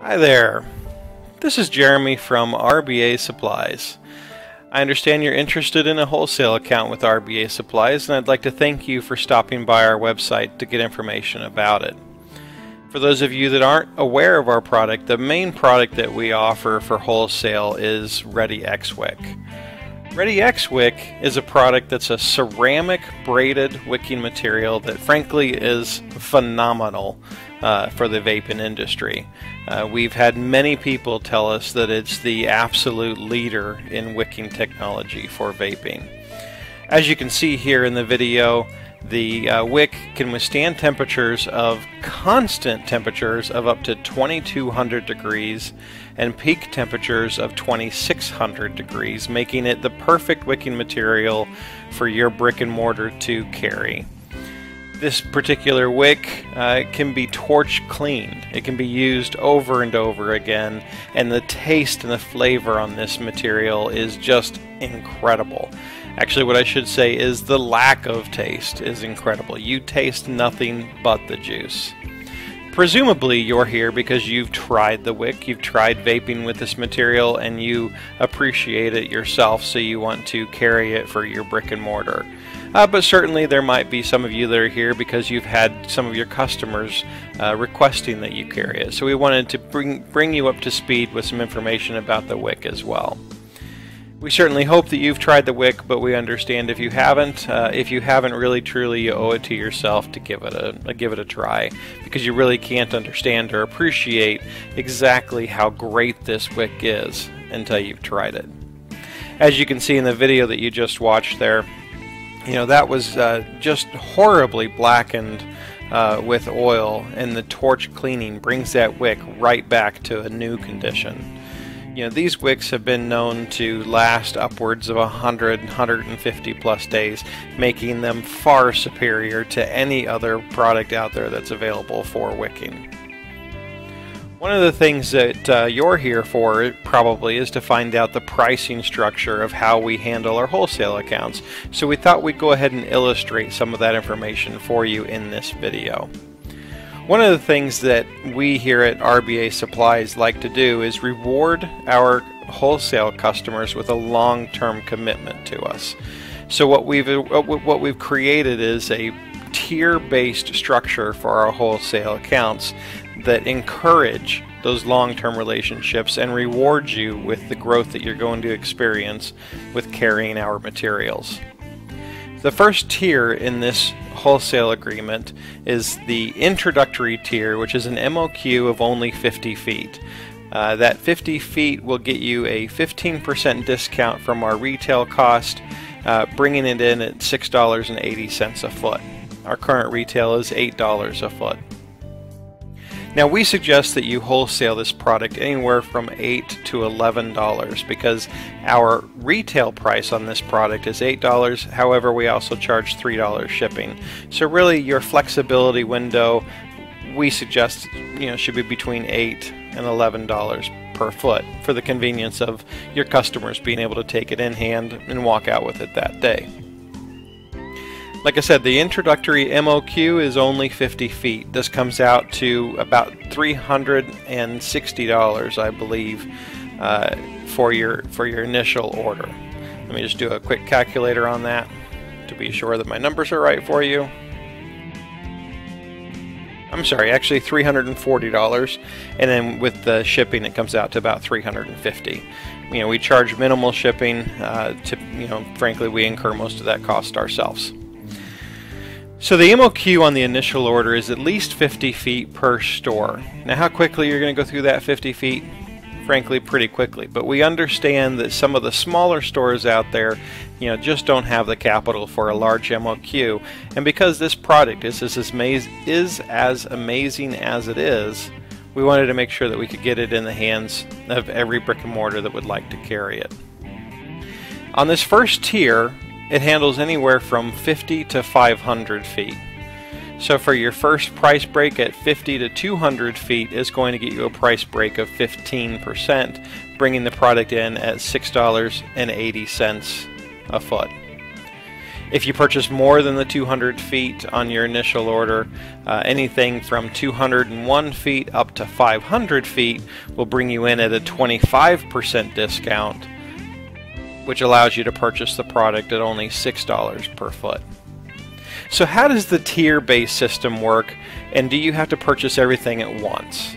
Hi there, this is Jeremy from RBA Supplies. I understand you're interested in a wholesale account with RBA Supplies, and I'd like to thank you for stopping by our website to get information about it. For those of you that aren't aware of our product, the main product that we offer for wholesale is Ready X Wick. Ready X Wick is a product that's a ceramic braided wicking material that frankly is phenomenal for the vaping industry. We've had many people tell us that it's the absolute leader in wicking technology for vaping. As you can see here in the video, the wick can withstand constant temperatures of up to 2200 degrees and peak temperatures of 2600 degrees, making it the perfect wicking material for your brick and mortar to carry. This particular wick can be torch cleaned. It can be used over and over again, and the taste and the flavor on this material is just incredible. Actually, what I should say is the lack of taste is incredible. You taste nothing but the juice. Presumably you're here because you've tried the wick, you've tried vaping with this material, and you appreciate it yourself, so you want to carry it for your brick and mortar. But certainly there might be some of you that are here because you've had some of your customers requesting that you carry it. So we wanted to bring you up to speed with some information about the wick as well. We certainly hope that you've tried the wick, but we understand if you haven't. If you haven't, really truly you owe it to yourself to give it a try, because you really can't understand or appreciate exactly how great this wick is until you've tried it. As you can see in the video that you just watched there, you know, that was just horribly blackened with oil, and the torch cleaning brings that wick right back to a new condition. You know, these wicks have been known to last upwards of 150 plus days, making them far superior to any other product out there that's available for wicking. One of the things that you're here for probably is to find out the pricing structure of how we handle our wholesale accounts. So we thought we'd go ahead and illustrate some of that information for you in this video. One of the things that we here at RBA Supplies like to do is reward our wholesale customers with a long-term commitment to us. So what we've created is a tier-based structure for our wholesale accounts that encourage those long-term relationships and reward you with the growth that you're going to experience with carrying our materials. The first tier in this wholesale agreement is the introductory tier, which is an MOQ of only 50 feet. That 50 feet will get you a 15% discount from our retail cost, bringing it in at $6.80 a foot. Our current retail is $8 a foot. Now we suggest that you wholesale this product anywhere from $8 to $11 because our retail price on this product is $8. However, we also charge $3 shipping. So really your flexibility window, we suggest, should be between $8 and $11 per foot for the convenience of your customers being able to take it in hand and walk out with it that day. Like I said, the introductory MOQ is only 50 feet. This comes out to about $360, I believe, for your initial order. Let me just do a quick calculator on that to be sure that my numbers are right for you. I'm sorry, actually $340, and then with the shipping it comes out to about $350. We charge minimal shipping. Frankly, we incur most of that cost ourselves. So the MOQ on the initial order is at least 50 feet per store. Now how quickly you're going to go through that 50 feet? Frankly, pretty quickly. But we understand that some of the smaller stores out there, just don't have the capital for a large MOQ. And because this product is as amazing as it is, we wanted to make sure that we could get it in the hands of every brick and mortar that would like to carry it. On this first tier, it handles anywhere from 50 to 500 feet. So for your first price break at 50 to 200 feet is going to get you a price break of 15%, bringing the product in at $6.80 a foot. If you purchase more than the 200 feet on your initial order, anything from 201 feet up to 500 feet will bring you in at a 25% discount, which allows you to purchase the product at only $6 per foot. So how does the tier-based system work, and do you have to purchase everything at once?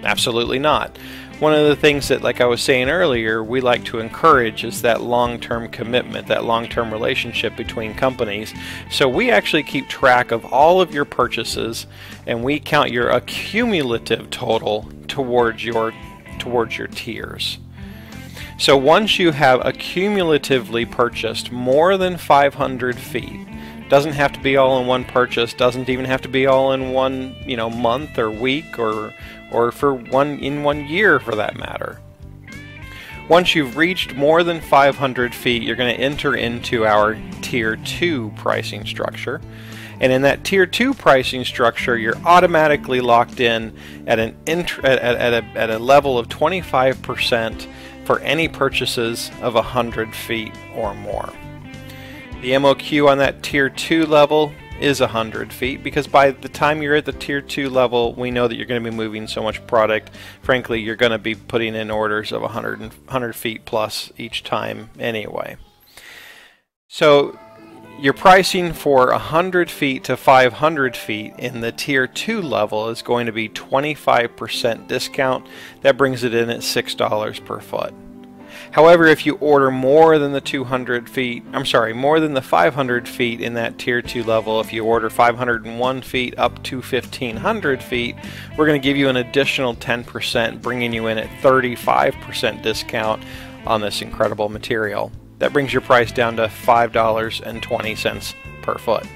Absolutely not. One of the things that, like I was saying earlier, we like to encourage is that long-term commitment, that long-term relationship between companies. So we actually keep track of all of your purchases, and we count your accumulative total towards your tiers. So once you have accumulatively purchased more than 500 feet, doesn't have to be all in one purchase, doesn't even have to be all in one, month or week or for one year for that matter. Once you've reached more than 500 feet, you're going to enter into our Tier 2 pricing structure. And in that Tier 2 pricing structure, you're automatically locked in at a level of 25% for any purchases of 100 feet or more. The MOQ on that Tier 2 level is 100 feet, because by the time you're at the Tier 2 level, we know that you're going to be moving so much product. Frankly, you're going to be putting in orders of 100 feet plus each time anyway. So your pricing for 100 feet to 500 feet in the Tier 2 level is going to be 25% discount. That brings it in at $6 per foot. However, if you order more than the 500 feet in that Tier 2 level, if you order 501 feet up to 1,500 feet, we're going to give you an additional 10%, bringing you in at 35% discount on this incredible material. That brings your price down to $5.20 per foot.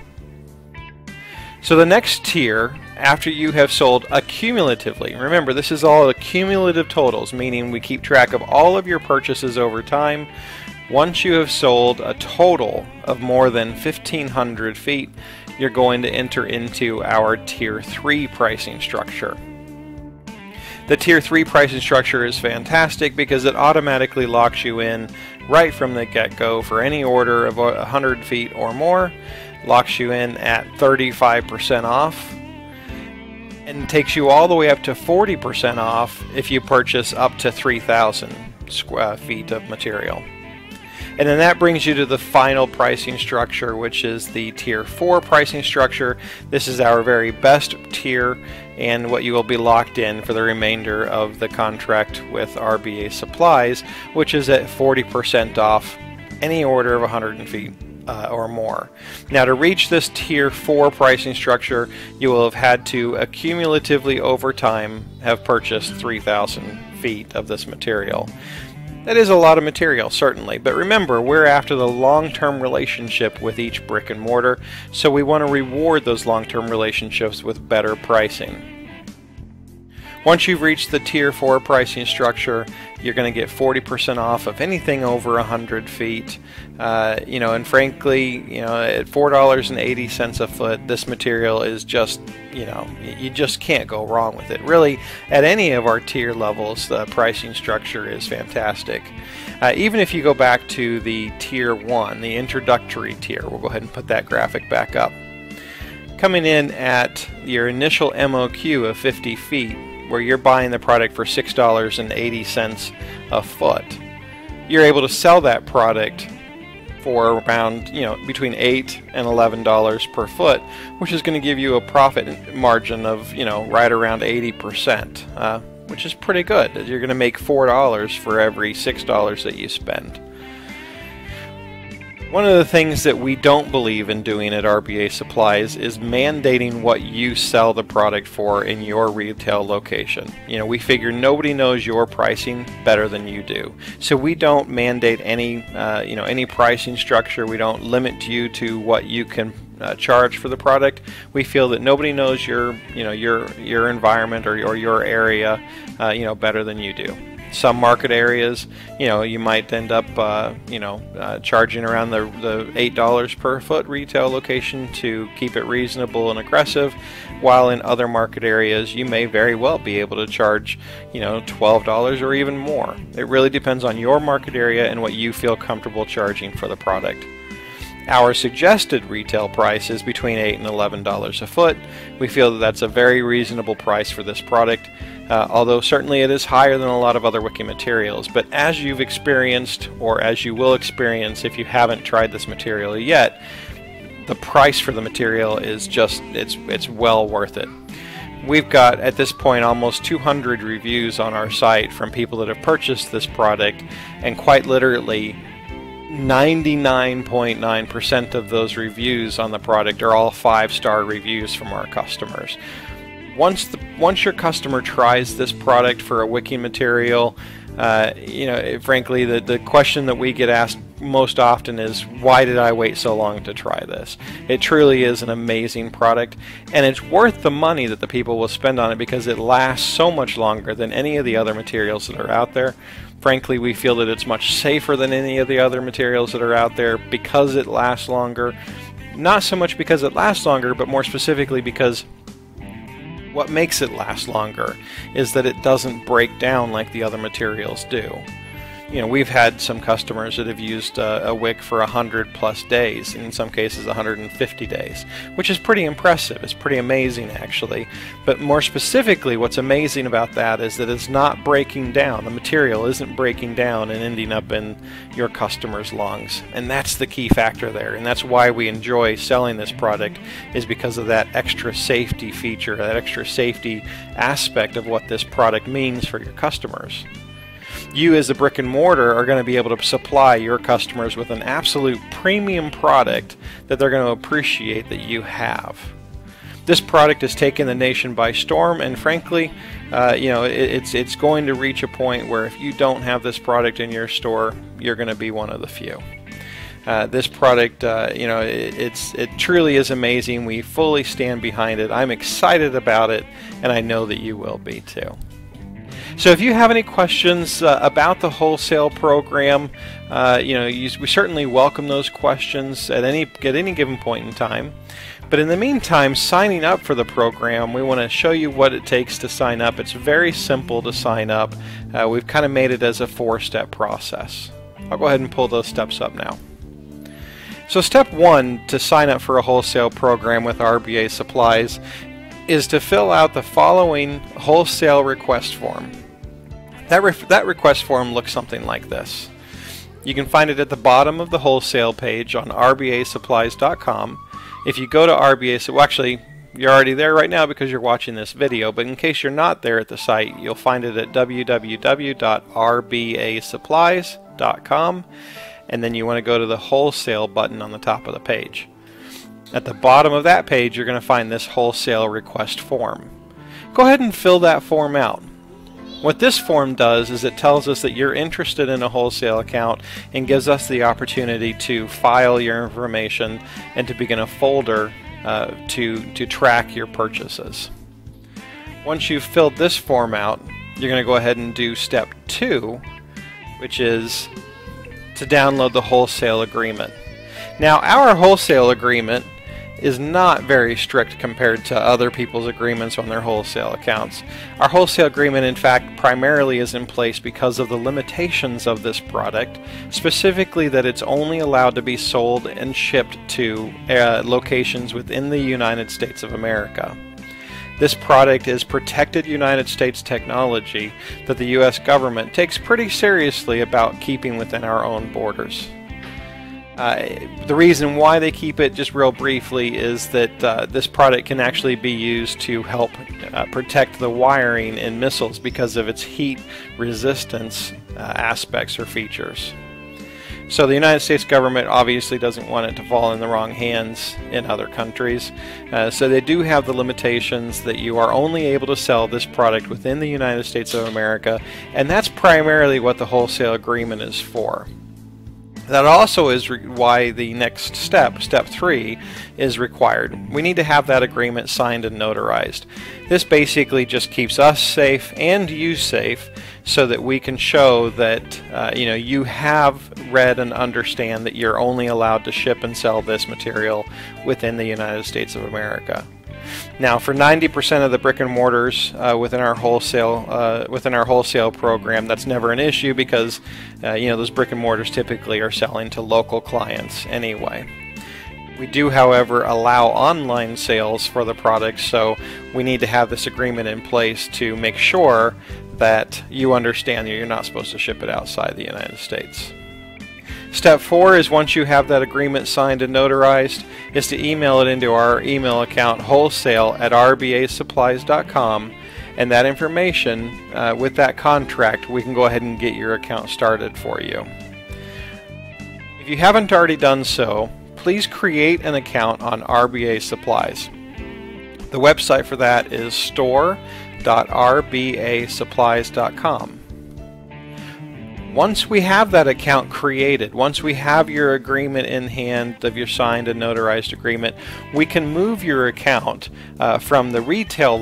So the next tier, after you have sold accumulatively, remember this is all accumulative totals, meaning we keep track of all of your purchases over time. Once you have sold a total of more than 1,500 feet, you're going to enter into our Tier 3 pricing structure. The Tier 3 pricing structure is fantastic because it automatically locks you in right from the get-go for any order of 100 feet or more, locks you in at 35% off, and takes you all the way up to 40% off if you purchase up to 3,000 feet of material. And then that brings you to the final pricing structure, which is the Tier 4 pricing structure. This is our very best tier and what you will be locked in for the remainder of the contract with RBA Supplies, which is at 40% off any order of 100 feet or more. Now, to reach this Tier 4 pricing structure, you will have had to accumulatively over time have purchased 3,000 feet of this material. That is a lot of material, certainly, but remember, we're after the long-term relationship with each brick and mortar, so we want to reward those long-term relationships with better pricing. Once you've reached the Tier 4 pricing structure, you're going to get 40% off of anything over 100 feet. And frankly, at $4.80 a foot, this material is just, you just can't go wrong with it. Really, at any of our tier levels, the pricing structure is fantastic. Even if you go back to the Tier 1, the introductory tier, we'll go ahead and put that graphic back up. Coming in at your initial MOQ of 50 feet, where you're buying the product for $6.80 a foot, you're able to sell that product for around, between $8 and $11 per foot, which is going to give you a profit margin of, right around 80%, which is pretty good. You're going to make $4 for every $6 that you spend. One of the things that we don't believe in doing at RBA Supplies is mandating what you sell the product for in your retail location. We figure nobody knows your pricing better than you do. So we don't mandate any pricing structure. We don't limit you to what you can charge for the product. We feel that nobody knows your environment or your area better than you do. Some market areas, you might end up, charging around the $8 per foot retail location to keep it reasonable and aggressive, while in other market areas you may very well be able to charge, $12 or even more. It really depends on your market area and what you feel comfortable charging for the product. Our suggested retail price is between $8 and $11 a foot. We feel that that's a very reasonable price for this product, although certainly it is higher than a lot of other wicking materials. But as you've experienced, or as you will experience if you haven't tried this material yet, the price for the material is just, it's well worth it. We've got, at this point, almost 200 reviews on our site from people that have purchased this product, and quite literally 99.9% of those reviews on the product are all 5-star reviews from our customers. Once your customer tries this product for a wicking material, frankly, the question that we get asked most often is, why did I wait so long to try this? It truly is an amazing product, and it's worth the money that the people will spend on it because it lasts so much longer than any of the other materials that are out there. Frankly, we feel that it's much safer than any of the other materials that are out there because it lasts longer. Not so much because it lasts longer, but more specifically because what makes it last longer is that it doesn't break down like the other materials do. We've had some customers that have used a wick for 100+ days, and in some cases 150 days, which is pretty impressive. It's pretty amazing, actually. But more specifically, what's amazing about that is that it's not breaking down. The material isn't breaking down and ending up in your customer's lungs, and that's the key factor there. And that's why we enjoy selling this product, is because of that extra safety feature, that extra safety aspect of what this product means for your customers. You as a brick and mortar are going to be able to supply your customers with an absolute premium product that they're going to appreciate that you have. This product has taken the nation by storm, and frankly, it's going to reach a point where if you don't have this product in your store, you're going to be one of the few. This product, it truly is amazing. We fully stand behind it. I'm excited about it, and I know that you will be too. So if you have any questions about the wholesale program, we certainly welcome those questions at any given point in time. But in the meantime, signing up for the program, we want to show you what it takes to sign up. It's very simple to sign up. We've kind of made it as a 4-step process. I'll go ahead and pull those steps up now. So step 1 to sign up for a wholesale program with RBA Supplies is to fill out the following wholesale request form. That request form looks something like this. You can find it at the bottom of the wholesale page on rbasupplies.com. If you go to RBA, well, actually, you're already there right now because you're watching this video, but in case you're not there at the site, you'll find it at www.rbasupplies.com, and then you want to go to the wholesale button on the top of the page. At the bottom of that page, you're going to find this wholesale request form. Go ahead and fill that form out. What this form does is it tells us that you're interested in a wholesale account and gives us the opportunity to file your information and to begin a folder to track your purchases. Once you've filled this form out, you're going to go ahead and do step 2, which is to download the wholesale agreement. Now, our wholesale agreement is not very strict compared to other people's agreements on their wholesale accounts. Our wholesale agreement, in fact, primarily is in place because of the limitations of this product, specifically that it's only allowed to be sold and shipped to locations within the United States of America. This product is protected United States technology that the U.S. government takes pretty seriously about keeping within our own borders. The reason why they keep it, just real briefly, is that this product can actually be used to help protect the wiring in missiles because of its heat resistance aspects or features. So the United States government obviously doesn't want it to fall in the wrong hands in other countries. So they do have the limitations that you are only able to sell this product within the United States of America, and that's primarily what the wholesale agreement is for. That also is why the next step, step 3, is required. We need to have that agreement signed and notarized. This basically just keeps us safe and you safe so that we can show that you have read and understand that you're only allowed to ship and sell this material within the United States of America. Now, for 90% of the brick and mortars within our wholesale program, that's never an issue because those brick and mortars typically are selling to local clients anyway. We do, however, allow online sales for the product, so we need to have this agreement in place to make sure that you understand that you're not supposed to ship it outside the United States. Step 4 is, once you have that agreement signed and notarized, is to email it into our email account, wholesale@rbasupplies.com, and that information, with that contract, we can go ahead and get your account started for you. If you haven't already done so, please create an account on RBA Supplies. The website for that is store.rbasupplies.com. Once we have that account created, once we have your agreement in hand of your signed and notarized agreement, we can move your account from the retail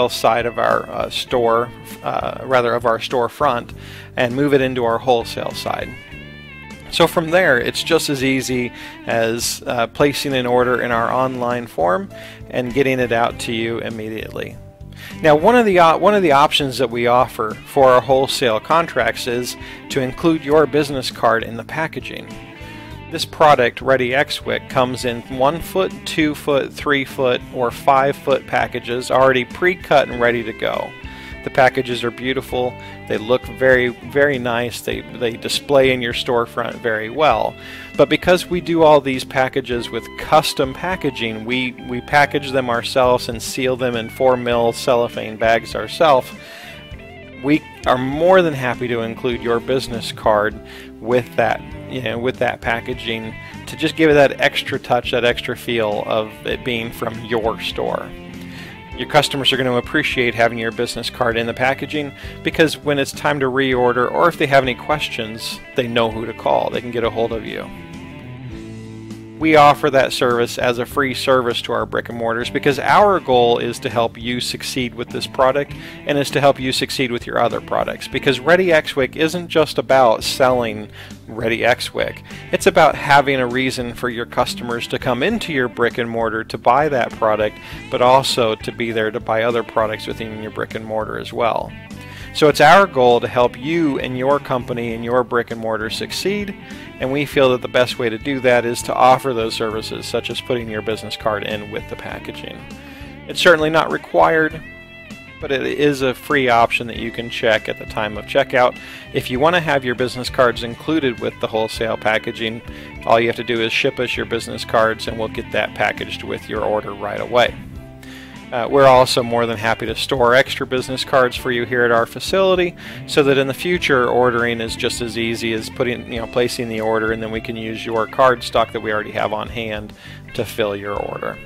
side of our store, of our storefront, and move it into our wholesale side. So from there, it's just as easy as placing an order in our online form and getting it out to you immediately. Now, one of the options that we offer for our wholesale contracts is to include your business card in the packaging. This product, Ready XWick, comes in 1 foot, 2 foot, 3 foot, or 5 foot packages already pre-cut and ready to go. The packages are beautiful. They look very, very nice. They display in your storefront very well. But because we do all these packages with custom packaging, we package them ourselves and seal them in 4mm cellophane bags ourselves. We are more than happy to include your business card with that, with that packaging, to just give it that extra touch, that extra feel of it being from your store. Your customers are going to appreciate having your business card in the packaging, because when it's time to reorder, or if they have any questions, they know who to call. They can get a hold of you. We offer that service as a free service to our brick and mortars, because our goal is to help you succeed with this product, and is to help you succeed with your other products. Because Ready XWick isn't just about selling Ready XWick. It's about having a reason for your customers to come into your brick and mortar to buy that product, but also to be there to buy other products within your brick and mortar as well. So it's our goal to help you and your company and your brick and mortar succeed, and we feel that the best way to do that is to offer those services, such as putting your business card in with the packaging. It's certainly not required, but it is a free option that you can check at the time of checkout. If you want to have your business cards included with the wholesale packaging, all you have to do is ship us your business cards, and we'll get that packaged with your order right away. We're also more than happy to store extra business cards for you here at our facility, so that in the future ordering is just as easy as placing the order, and then we can use your card stock that we already have on hand to fill your order.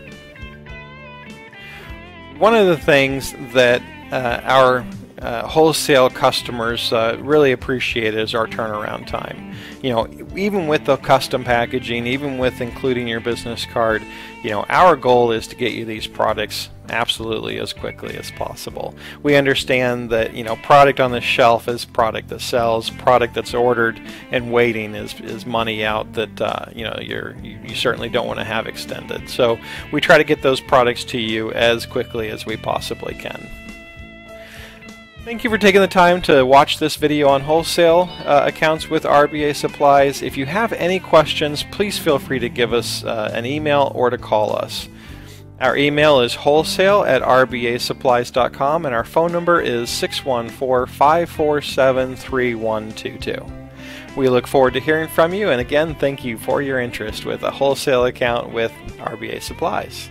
One of the things that our wholesale customers really appreciate is our turnaround time. Even with the custom packaging, even with including your business card, our goal is to get you these products absolutely as quickly as possible. We understand that product on the shelf is product that sells. Product that's ordered and waiting is money out that you certainly don't want to have extended. So we try to get those products to you as quickly as we possibly can. Thank you for taking the time to watch this video on wholesale accounts with RBA Supplies. If you have any questions, please feel free to give us an email or to call us. Our email is wholesale@rbasupplies.com, and our phone number is 614-547-3122. We look forward to hearing from you, and again, thank you for your interest with a wholesale account with RBA Supplies.